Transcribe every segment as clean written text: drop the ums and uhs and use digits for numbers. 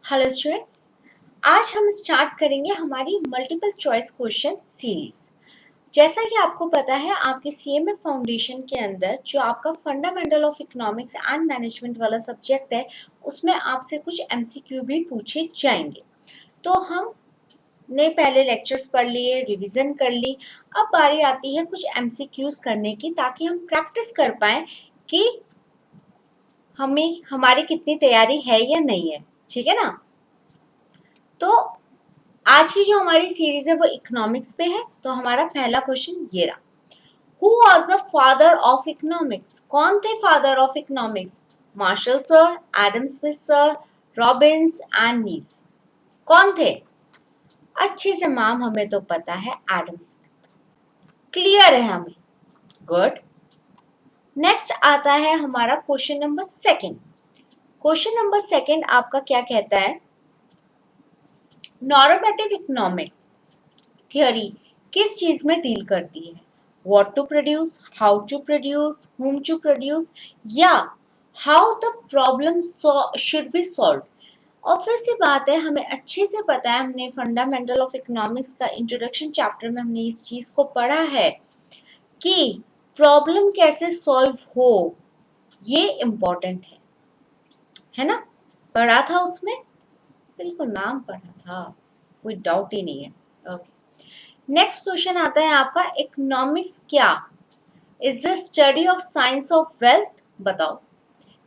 Hello students, आज हम start करेंगे हमारी मल्टीपल चॉइस क्वेश्चन सीरीज। जैसा कि आपको पता है, आपके सीएमए फाउंडेशन के अंदर जो आपका fundamental of economics and management वाला सब्जेक्ट है, उसमें आपसे कुछ एमसीक्यू भी पूछे जाएंगे। तो हमने पहले लेक्चर्स पढ़ लिए, रिवीजन कर ली, अब बारी आती है कुछ एमसीक्यूज करने की, ताकि हम प्रैक्टिस कर पाए कि हमें हमारी कितनी तैयारी है या नहीं है। ठीक है ना? तो आज की जो हमारी सीरीज है वो इकोनॉमिक्स पे है। तो हमारा पहला क्वेश्चन ये रहा, who was the father of economics? कौन थे father of economics? Marshall sir, Adam Smith sir, Robbins and नीस। कौन थे? अच्छे से मैम हमें तो पता है एडम स्मिथ, क्लियर है हमें। गुड। नेक्स्ट आता है हमारा question number second. Question number second आपका क्या कहता है? नॉर्मेटिव इकोनॉमिक्स थियोरी किस चीज में डील करती है? What to produce, how to produce, whom to produce, या how the problem should be solve. Obvious सी बात है, हमें अच्छे से पता है, हमने फंडामेंटल ऑफ इकोनॉमिक्स का इंट्रोडक्शन चैप्टर में हमने इस चीज को पढ़ा है कि प्रॉब्लम कैसे सॉल्व हो, ये इम्पोर्टेंट है ना? पढ़ा था उसमें? बिल्कुल नाम पढ़ा था, कोई डाउट ही नहीं है। ओके। नेक्स्ट क्वेश्चन आता है आपका, इकोनॉमिक्स क्या? Is the study of science of wealth. बताओ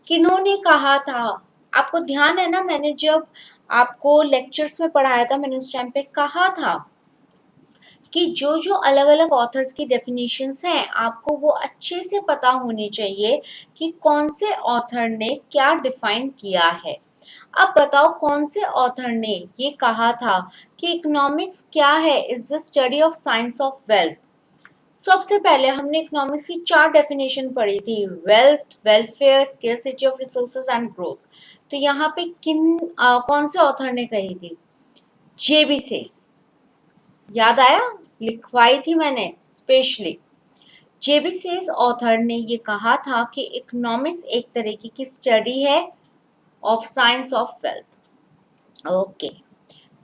किन्होंने कहा था? आपको ध्यान है ना, मैंने जब आपको लेक्चर्स में पढ़ाया था, मैंने उस टाइम पे कहा था कि जो जो अलग अलग ऑथर्स की डेफिनेशंस हैं, आपको वो अच्छे से पता होनी चाहिए कि कौन से ऑथर ने क्या डिफाइन किया है। अब बताओ कौन से ऑथर ने ये कहा था कि इकोनॉमिक्स क्या है? Is the study of science of wealth. सबसे पहले हमने इकोनॉमिक्स की 4 डेफिनेशन पढ़ी थी, wealth, welfare, scarcity of resources and growth. तो यहाँ पे कौन से ऑथर ने कही थी? जेबी सेस। याद आया? लिखवाई थी मैंने स्पेशली। जेबी सेस ऑथर ने ये कहा था कि इकोनॉमिक्स एक तरीके की स्टडी है of science of wealth. Okay.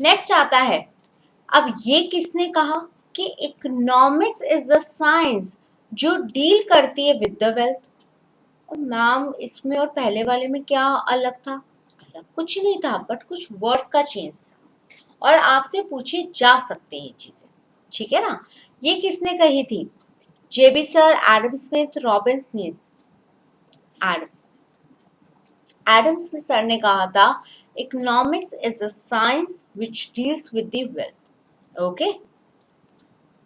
Next आता है, अब ये किसने कहा कि इकोनॉमिक्स इज अ साइंस जो डील करती है विद द वेल्थ। मैम इसमें और पहले वाले में क्या अलग था? अलग कुछ नहीं था, बट कुछ वर्ड्स का चेंज था, और आपसे पूछे जा सकते हैं ये चीजें। ठीक है ना? ये किसने कही थी? J B sir, Adam Smith, Robbins, Adams. Adam Smith sir ने कहा था economics is a science which deals with the wealth. Okay.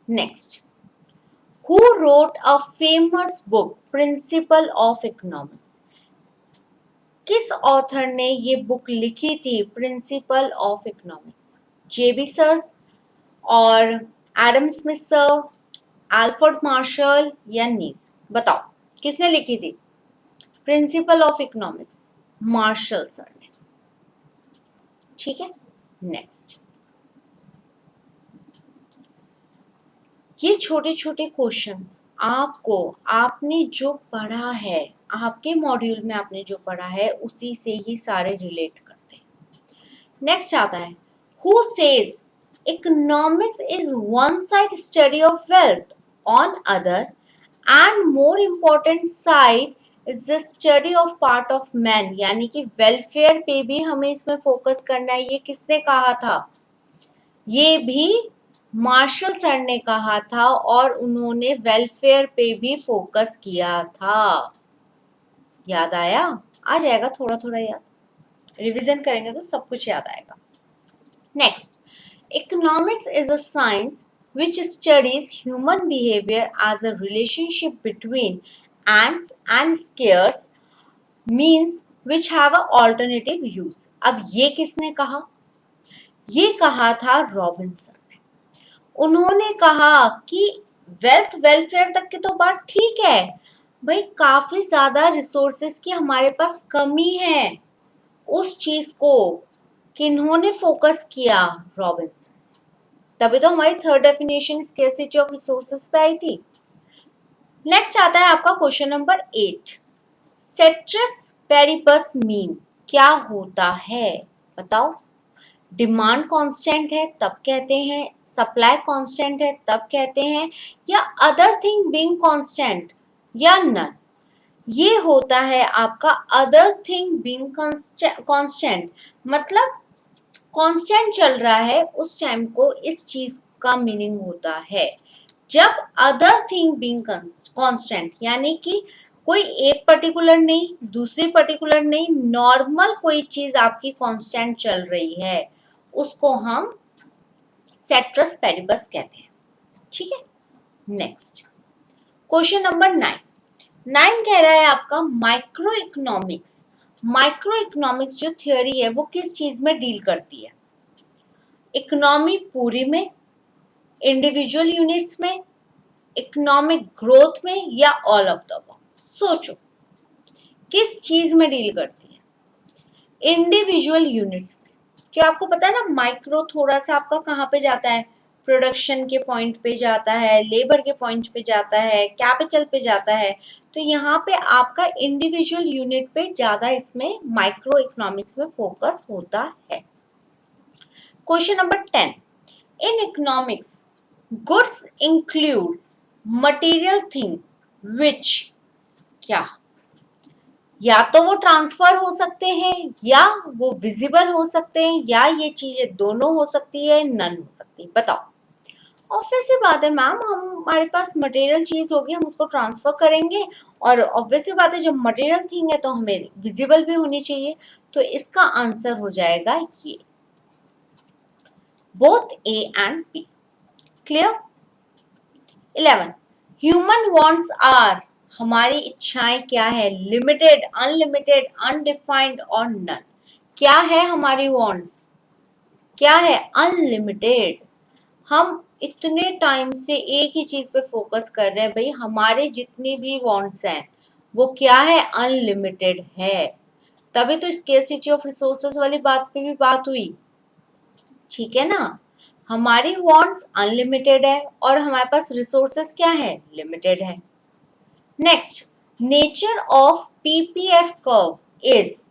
Next, who wrote a famous book principle of economics? किस ऑथर ने ये बुक लिखी थी principle of economics? J B sir और Adam Smith sir, Alfred Marshall या नीस? बताओ किसने लिखी थी principle of economics? Marshall sir ने। ठीक है। नेक्स्ट, ये छोटे छोटे क्वेश्चंस आपको, आपने जो पढ़ा है, आपके मॉड्यूल में आपने जो पढ़ा है, उसी से ही सारे रिलेट करते हैं। नेक्स्ट आता है, who says economics is one side study of wealth, on other and more important side is the study of part of man. यानी कि वेलफेयर पे भी हमें इसमें फोकस करना है। ये किसने कहा था? ये भी मार्शल सर ने कहा था, और उन्होंने वेलफेयर पे भी फोकस किया था। याद आया? आ जाएगा थोड़ा थोड़ा याद, रिवीजन करेंगे तो सब कुछ याद आएगा। Next, economics is a science which studies human behavior as a relationship between ants and scarce means which have a alternative use। अब ये किसने कहा? ये कहा था रॉबिन्सन। उन्होंने कहा कि वेल्थ वेलफेयर तक की तो बात ठीक है भाई, काफी ज्यादा रिसोर्सेस की हमारे पास कमी है, उस चीज को किन्होंने फोकस किया? रॉबिन्सन। तभी तो हमारी third definition scarcity of resources पे आई थी। नेक्स्ट आता है आपका question number 8, citrus Paribas mean क्या होता है? बताओ। डिमांड कांस्टेंट है तब कहते हैं, सप्लाई कांस्टेंट है तब कहते हैं, या अदर थिंग बीइंग कांस्टेंट, या नन। ये होता है आपका अदर थिंग बीइंग कांस्टेंट, मतलब कांस्टेंट चल रहा है उस टाइम को इस चीज का मीनिंग होता है। जब अदर थिंग बीइंग कांस्टेंट यानी कि कोई एक पर्टिकुलर नहीं, दूसरी पर्टिकुलर नहीं, नॉर्मल कोई चीज आपकी कांस्टेंट चल रही है, उसको हम सेट्रस पेरिबस कहते हैं। ठीक है, नेक्स्ट क्वेश्चन नंबर 9 कह रहा है आपका माइक्रो इकोनॉमिक्स। माइक्रो इकोनॉमिक्स जो थियोरी है वो किस चीज में डील करती है? इकोनॉमी पूरी में, इंडिविजुअल यूनिट्स में, इकोनॉमिक ग्रोथ में, या ऑल ऑफ द अबव? सोचो किस चीज में डील करती है? इंडिविजुअल यूनिट्स में। क्यों, आपको पता है ना माइक्रो थोड़ा सा आपका कहाँ पे जाता है? प्रोडक्शन के पॉइंट पे जाता है, लेबर के पॉइंट पे जाता है, कैपिटल पे जाता है। तो यहाँ पे आपका इंडिविजुअल यूनिट पे ज्यादा इसमें माइक्रो इकोनॉमिक्स में फोकस होता है। Question number 10, in economics goods includes material thing which, क्या? या तो वो ट्रांसफर हो सकते हैं, या वो विजिबल हो सकते हैं, या ये चीजें दोनों हो सकती है, नन हो सकती है। बताओ। ऑब्वियस सी बात है मैम, हमारे पास मटेरियल चीज होगी, हम उसको ट्रांसफर करेंगे, और ऑब्वियस सी बात है जब मटेरियल थिंग है तो हमें विजिबल भी होनी चाहिए। तो इसका आंसर हो जाएगा ये, both A and B. Clear? 11, human wants are, हमारी इच्छाएं क्या है? लिमिटेड, अनलिमिटेड, अनडिफाइंड और नन। क्या है हमारी वांट्स? क्या है? अनलिमिटेड। हम इतने टाइम से एक ही चीज पे फोकस कर रहे हैं भाई, हमारे जितनी भी वांट्स हैं वो क्या है? अनलिमिटेड है। तभी तो स्केर्सिटी ऑफ रिसोर्सेज वाली बात पे भी बात हुई। ठीक है ना, हमारी वांट्स अनलिमिटेड है और हमारे पास रिसोर्सेज क्या है? लिमिटेड है। Next, nature of PPF curve is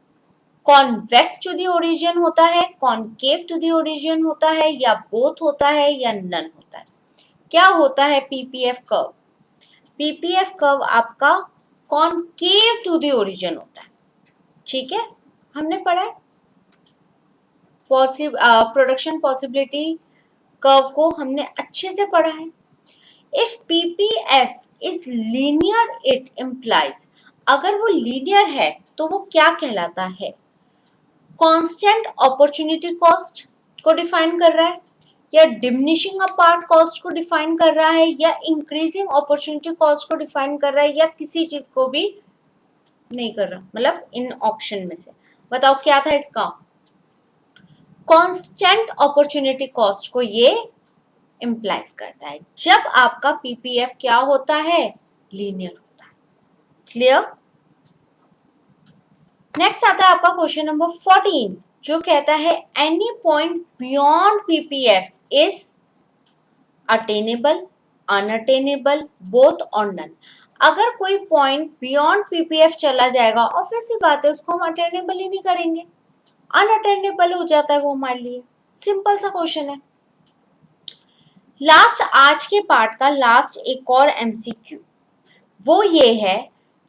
convex to the origin होता है, कॉनकेव टू द ओरिजिन होता है, या बोथ होता है, या नन होता है? क्या होता है पीपीएफ कर्व? पीपीएफ कर्व आपका कॉनकेव टू द ओरिजिन होता है। ठीक है, हमने पढ़ा है प्रोडक्शन पॉसिबिलिटी कर्व को, हमने अच्छे से पढ़ा है। If PPF is linear it implies, अगर वो लीनियर है तो वो क्या कहलाता है? कांस्टेंट अपॉर्चुनिटी कॉस्ट को डिफाइन कर रहा है, या डिमिनिशिंग अपार्ट कॉस्ट को डिफाइन कर रहा है, या इंक्रीजिंग अपॉर्चुनिटी कॉस्ट को डिफाइन कर रहा है, या किसी चीज को भी नहीं कर रहा? मतलब इन ऑप्शन में से बताओ क्या था इसका? कांस्टेंट अपॉर्चुनिटी कॉस्ट को ये इम्प्लाइज करता है जब आपका पीपीएफ क्या होता है? लीनियर होता है। क्लियर? नेक्स्ट आता है आपका क्वेश्चन नंबर 14 जो कहता है any point beyond PPF is attainable, unattainable, both और नन। अगर कोई पॉइंट बियॉन्ड पीपीएफ चला जाएगा, ऑब्वियस सी बात है उसको हम अटेनेबल ही नहीं करेंगे, अनअटेनेबल हो जाता है वो हमारे लिए। सिंपल सा क्वेश्चन है। लास्ट, आज के पार्ट का लास्ट एक और एमसीक्यू, वो ये है,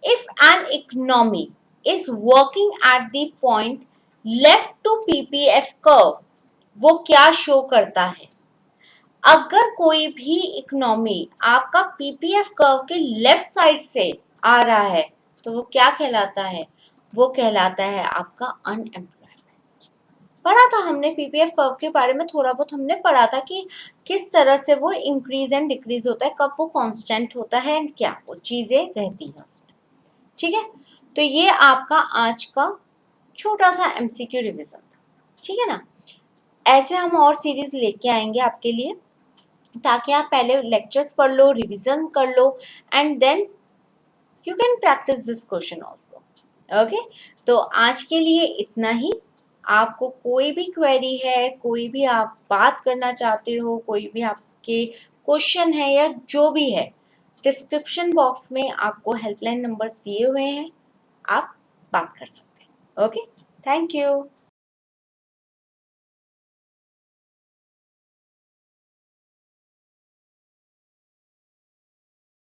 if an economy is working at the point left to PPF curve, वो क्या शो करता है? अगर कोई भी इकोनॉमी आपका पीपीएफ कर्व के लेफ्ट साइड से आ रहा है तो वो क्या कहलाता है? वो कहलाता है आपका अनएम्प्लॉयमेंट। पढ़ा था हमने पीपीएफ कर्व के बारे में, थोड़ा बहुत हमने पढ़ा था कि किस तरह से वो इंक्रीज एंड डिक्रीज होता है, कब वो कांस्टेंट होता है एंड क्या वो चीजें रहती हैं उसमें। ठीक है, तो ये आपका आज का छोटा सा एमसीक्यू रिवीजन था। ठीक है ना, ऐसे हम और सीरीज लेके आएंगे आपके लिए ताकि आप पहले लेक्चर्स पढ़ लो, रिवीजन कर लो, and then you can practice this question also. Okay, तो आज के लिए इतना ही। आपको कोई भी क्वेरी है, कोई भी आप बात करना चाहते हो, कोई भी आपके क्वेश्चन है या जो भी है, डिस्क्रिप्शन बॉक्स में आपको हेल्पलाइन नंबर्स दिए हुए हैं, आप बात कर सकते हैं। Okay, thank you.